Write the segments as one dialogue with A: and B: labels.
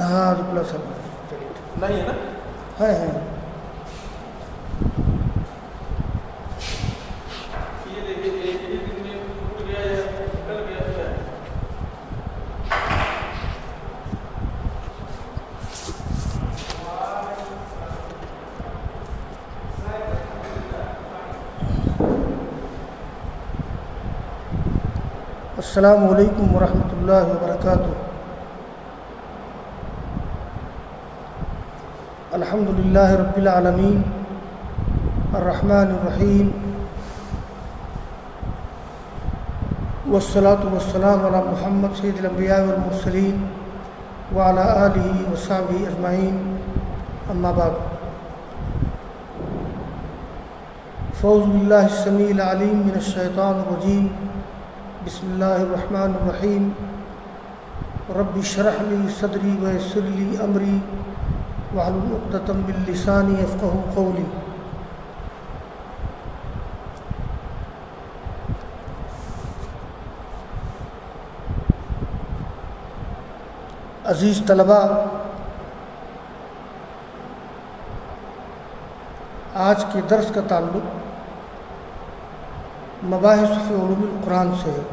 A: ہاں رکلا سر
B: نہیں ہے نا؟
A: ہے
B: یہ دیکھیے ایک ہی دن میں ٹوٹ گیا یا نکل گیا کیا ہے؟
A: السلام علیکم ورحمۃ اللہ وبرکاتہ۔ الحمد للہ رب العالمین الرحمن الرحیم والصلاة والسلام علی محمد سید الانبیاء والمرسلین وعلی آلہ وصحبہ اجمعین، اما بعد۔ فاعوذ باللہ السمیع العلیم من الشیطان الرجیم، بسم اللہ الرحمن الرحیم۔ رب اشرح لی صدری ویسر لی امری واحلل عقدۃ من لسانی یفقہوا قولی۔ عزیز طلباء، آج کے درس کا تعلق مباحث فی علوم القرآن سے ہے۔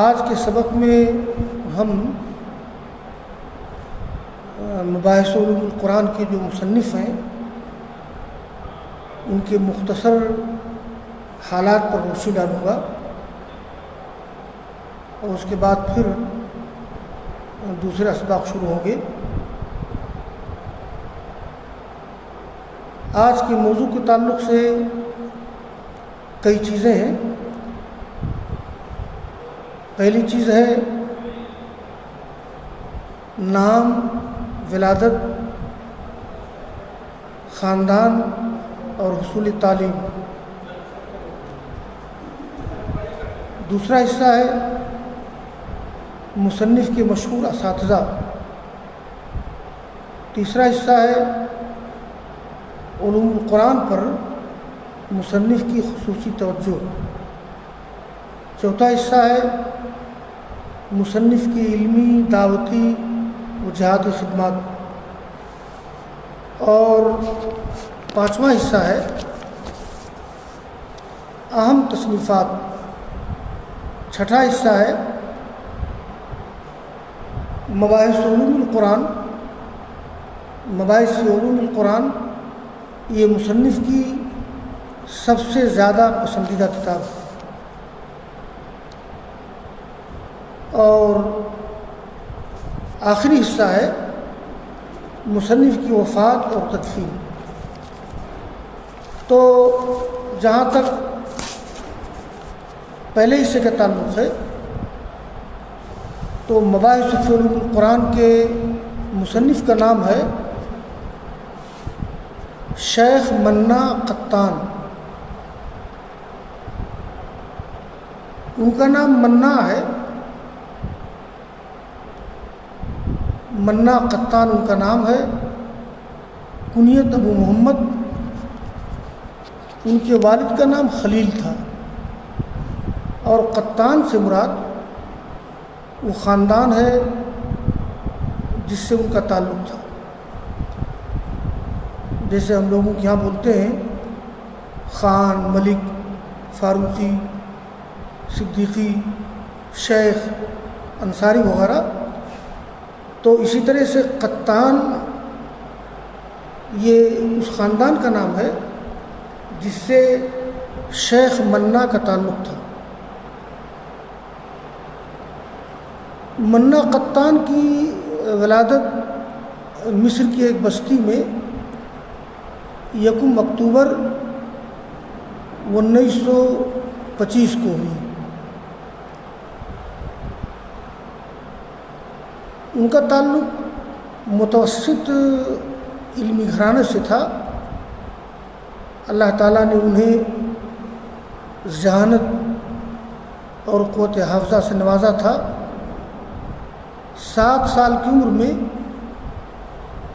A: آج کے سبق میں ہم مباحث علوم القرآن کے جو مصنف ہیں ان کے مختصر حالات پر روشنی ڈالوں گا، اور اس کے بعد پھر دوسرے اسباق شروع ہوں گے۔ آج کے موضوع کے تعلق سے کئی چیزیں ہیں۔ پہلی چیز ہے نام، ولادت، خاندان اور حصول تعلیم۔ دوسرا حصہ ہے مصنف کے مشہور اساتذہ۔ تیسرا حصہ ہے علوم القرآن پر مصنف کی خصوصی توجہ۔ چوتھا حصہ ہے مصنف کی علمی، دعوتی و جہادی خدمات۔ اور پانچواں حصہ ہے اہم تصنیفات۔ چھٹا حصہ ہے مباحث علوم القرآن۔ مباحث علوم القرآن یہ مصنف کی سب سے زیادہ پسندیدہ کتاب ہے۔ اور آخری حصہ ہے مصنف کی وفات اور تدفین۔ تو جہاں تک پہلے حصے کا تعلق ہے تو مباحث فی علوم القرآن کے مصنف کا نام ہے شیخ منا قطان۔ ان کا نام منا ہے، منا قطان ان کا نام ہے، کنیت ابو محمد۔ ان کے والد کا نام خلیل تھا، اور قطان سے مراد وہ خاندان ہے جس سے ان کا تعلق تھا۔ جیسے ہم لوگوں کے یہاں بولتے ہیں خان، ملک، فاروقی، صدیقی، شیخ، انصاری وغیرہ، تو اسی طرح سے قطان یہ اس خاندان کا نام ہے جس سے شیخ منا کا تعلق تھا۔ منا قطان کی ولادت مصر کی ایک بستی میں 1 اکتوبر 1925 کو ہوئی۔ ان کا تعلق متوسط علمی گھرانے سے تھا۔ اللہ تعالیٰ نے انہیں ذہانت اور قوت حافظہ سے نوازا تھا۔ 7 سال کی عمر میں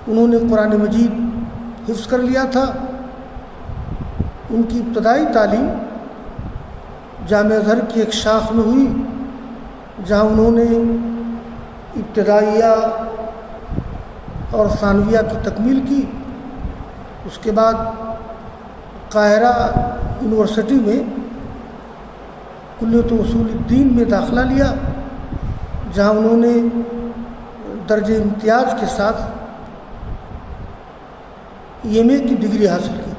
A: انہوں نے قرآن مجید حفظ کر لیا تھا۔ ان کی ابتدائی تعلیم جامعہ ازہر کی ایک شاخ میں ہوئی، جہاں انہوں نے ابتدائیہ اور ثانویہ کی تکمیل کی. اس کے بعد قاہرہ یونیورسٹی میں کلیۃ اصول الدین میں داخلہ لیا، جہاں انہوں نے درجہ امتیاز کے ساتھ ایم اے کی ڈگری حاصل کی.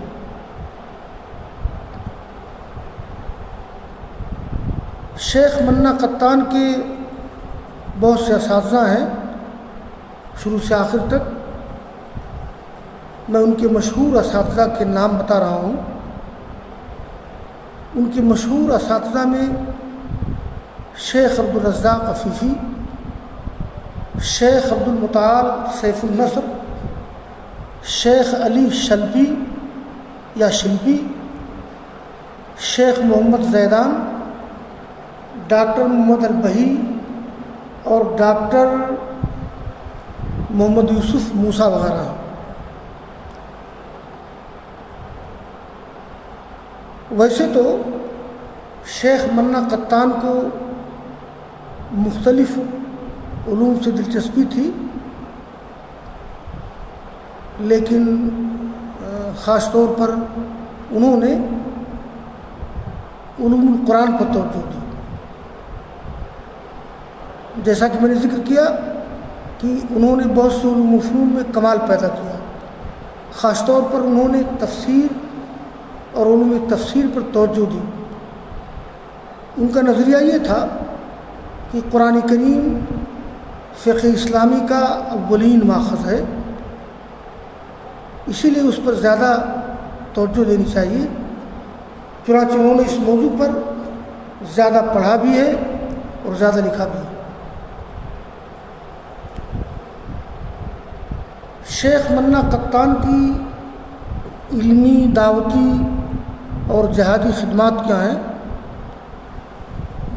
A: شیخ منا قطان کے بہت سے اساتذہ ہیں شروع سے آخر تک. میں ان کے مشہور اساتذہ کے نام بتا رہا ہوں. ان کے مشہور اساتذہ میں شیخ عبدالرزاق عفیفی، شیخ عبدالمتعال سیف النصر، شیخ علی شلبی یا شلبی، شیخ محمد زیدان، ڈاکٹر محمد البہی اور ڈاکٹر محمد یوسف موسیٰ وغیرہ. ویسے تو شیخ منا قطان کو مختلف علوم سے دلچسپی تھی، لیکن خاص طور پر انہوں نے علوم القرآن پر توجہ دی. جیسا کہ میں نے ذکر کیا کہ انہوں نے بہت سے علوم و فنون میں کمال پیدا کیا. خاص طور پر انہوں نے تفسیر اور علوم تفسیر پر توجہ دی. ان کا نظریہ یہ تھا کہ قرآن کریم فقہ اسلامی کا اولین ماخذ ہے، اسی لیے اس پر زیادہ توجہ دینی چاہیے. چنانچہ انہوں نے اس موضوع پر زیادہ پڑھا بھی ہے اور زیادہ لکھا بھی ہے. شیخ منا قطان کی علمی، دعوتی اور جہادی خدمات کیا ہیں،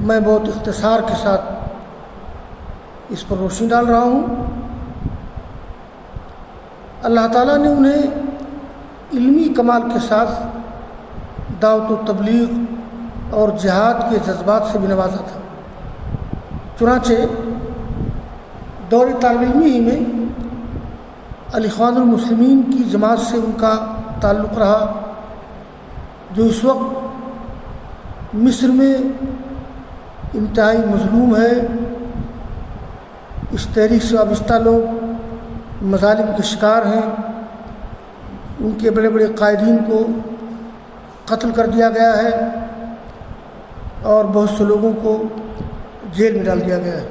A: میں بہت اختصار کے ساتھ اس پر روشنی ڈال رہا ہوں. اللہ تعالیٰ نے انہیں علمی کمال کے ساتھ دعوت و تبلیغ اور جہاد کے جذبات سے بھی نوازا تھا. چنانچہ دور طالب علمی ہی میں الاخوان المسلمین کی جماعت سے ان کا تعلق رہا، جو اس وقت مصر میں انتہائی مظلوم ہے. اس تحریک سے وابستہ لوگ مظالم کے شکار ہیں. ان کے بڑے بڑے قائدین کو قتل کر دیا گیا ہے اور بہت سے لوگوں کو جیل میں ڈال دیا گیا ہے.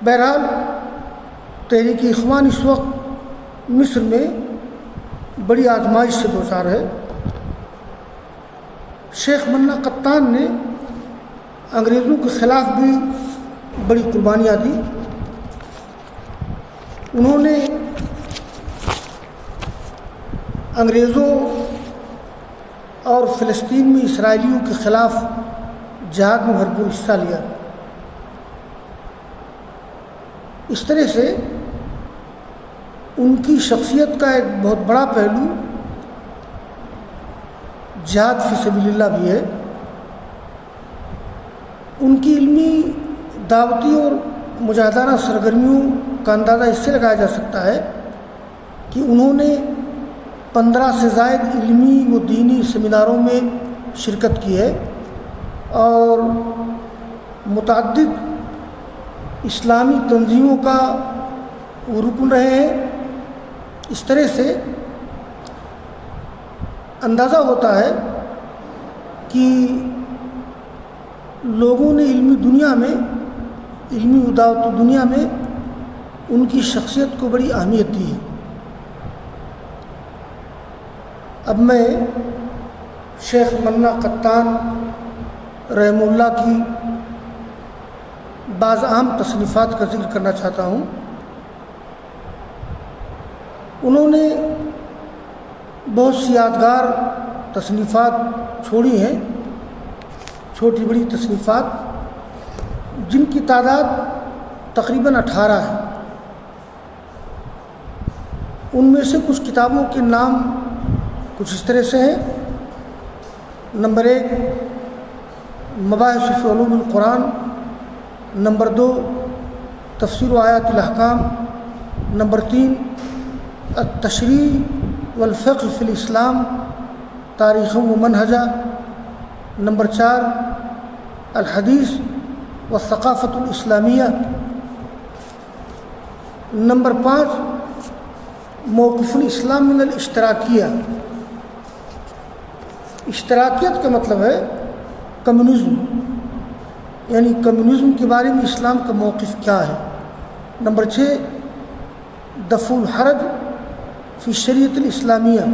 A: بہرحال تحریک اخوان اس وقت مصر میں بڑی آزمائش سے دوچار ہے. شیخ منا قطان نے انگریزوں کے خلاف بھی بڑی قربانیاں دی. انہوں نے انگریزوں اور فلسطین میں اسرائیلیوں کے خلاف جہاد میں بھرپور حصہ لیا. اس طرح سے ان کی شخصیت کا ایک بہت بڑا پہلو جہاد فی سبیل اللہ بھی ہے. ان کی علمی، دعوتی اور مجاہدانہ سرگرمیوں کا اندازہ اس سے لگایا جا سکتا ہے کہ انہوں نے 15 سے زائد علمی و دینی سیمیناروں میں شرکت کی ہے اور متعدد اسلامی تنظیموں کا وہ رکن رہے ہیں. اس طرح سے اندازہ ہوتا ہے کہ لوگوں نے علمی دنیا میں، علمی و دعوتی دنیا میں ان کی شخصیت کو بڑی اہمیت دی ہے. اب میں شیخ منا قطان رحمہ اللہ کی بعض اہم تصنیفات کا ذکر کرنا چاہتا ہوں. انہوں نے بہت سی یادگار تصنیفات چھوڑی ہیں، چھوٹی بڑی تصنیفات، جن کی تعداد تقریباً 18 ہے. ان میں سے کچھ کتابوں کے نام کچھ اس طرح سے ہیں. نمبر 1 مباحث فی علوم القرآن، نمبر 2 تفسیر و آیات الاحکام، نمبر 3 التشریع والفقہ فی الاسلام تاریخ و منہجہ، نمبر 4 الحدیث والثقافت الاسلامیہ، نمبر 5 موقف الاسلام من الاشتراکیہ۔ اشتراکیت کا مطلب ہے کمیونزم، یعنی کمیونزم کے بارے میں اسلام کا موقف کیا ہے۔ نمبر 6 دفع الحرج فی شریعت الاسلامیہ،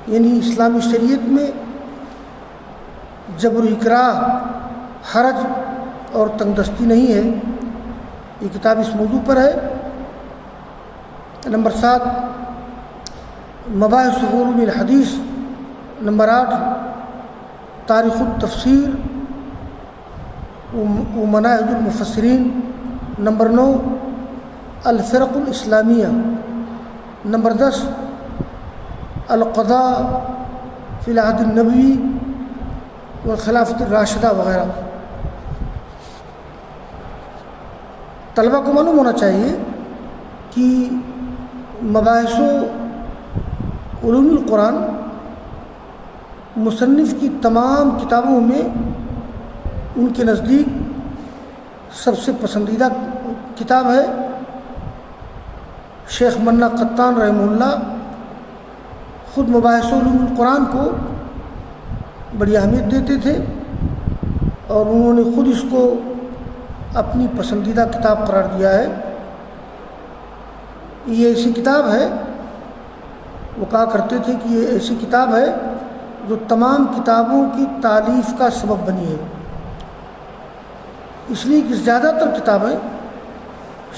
A: یعنی اسلامی شریعت میں جبر و اکراہ، حرج اور تنگ دستی نہیں ہے۔ یہ کتاب اس موضوع پر ہے۔ نمبر 7 مباحث علوم الحدیث، نمبر 8 تاریخ التفسیر و مناہج المفسرین، نمبر 9 الفرق الاسلامیہ، نمبر 10 القضاء فی العہد النبوی والخلافت الراشدہ وغیرہ۔ طلبہ کو معلوم ہونا چاہیے کہ مباحث علوم القرآن مصنف کی تمام کتابوں میں ان کے نزدیک سب سے پسندیدہ کتاب ہے۔ شیخ منا قطان رحمہ اللہ خود مباحث علوم القرآن کو بڑی اہمیت دیتے تھے اور انہوں نے خود اس کو اپنی پسندیدہ کتاب قرار دیا ہے۔ یہ ایسی کتاب ہے، وہ کہا کرتے تھے کہ یہ ایسی کتاب ہے جو تمام کتابوں کی تالیف کا سبب بنی ہے، اس لیے کہ زیادہ تر کتابیں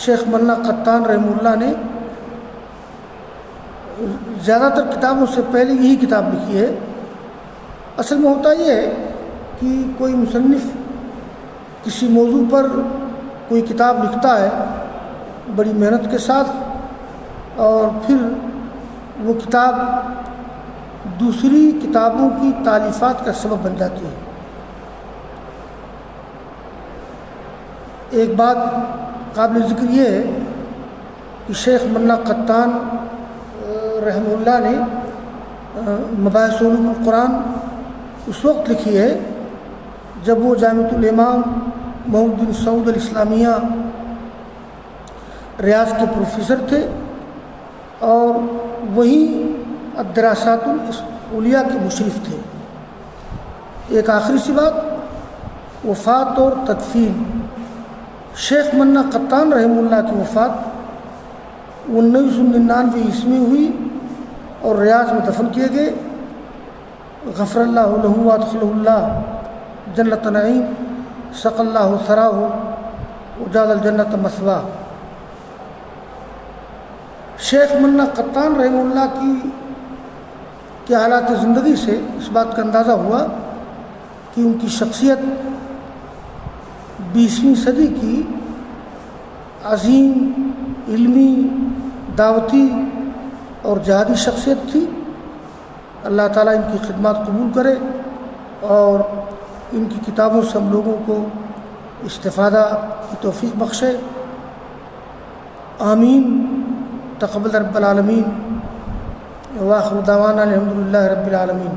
A: شیخ منا قطان رحمہ اللہ نے زیادہ تر کتابوں سے پہلے یہی کتاب لکھی ہے۔ اصل میں ہوتا یہ ہے کہ کوئی مصنف کسی موضوع پر کوئی کتاب لکھتا ہے بڑی محنت کے ساتھ، اور پھر وہ کتاب دوسری کتابوں کی تالیفات کا سبب بن جاتی ہے۔ ایک بات قابل ذکر یہ ہے کہ شیخ منا قطان رحمہ اللہ نے مباحث علوم القرآن اس وقت لکھی ہے جب وہ جامعۃ الامام محمد بن سعود الاسلامیہ ریاض کے پروفیسر تھے، اور وہیں الدراسات الاصولیہ کے مشرف تھے۔ ایک آخری سی بات، وفات اور تدفین۔ شیخ منا قطان رحمہ اللہ کی وفات 1999 عیسوی میں ہوئی اور ریاض میں دفن کیے گئے۔ غفر اللہ لہ وادخلہ اللہ جنت نعیم، سقى اللہ ثراہ وجعل الجنت مثواہ۔ شیخ منا قطان رحمہ اللہ کی حالات زندگی سے اس بات کا اندازہ ہوا کہ ان کی شخصیت 20ویں صدی کی عظیم علمی، دعوتی اور جہادی شخصیت تھی۔ اللہ تعالیٰ ان کی خدمات قبول کرے اور ان کی کتابوں سے ہم لوگوں کو استفادہ کی توفیق بخشے، آمین۔ تقبل رب العالمین، وآخر دعوانا الحمد للہ رب العالمین۔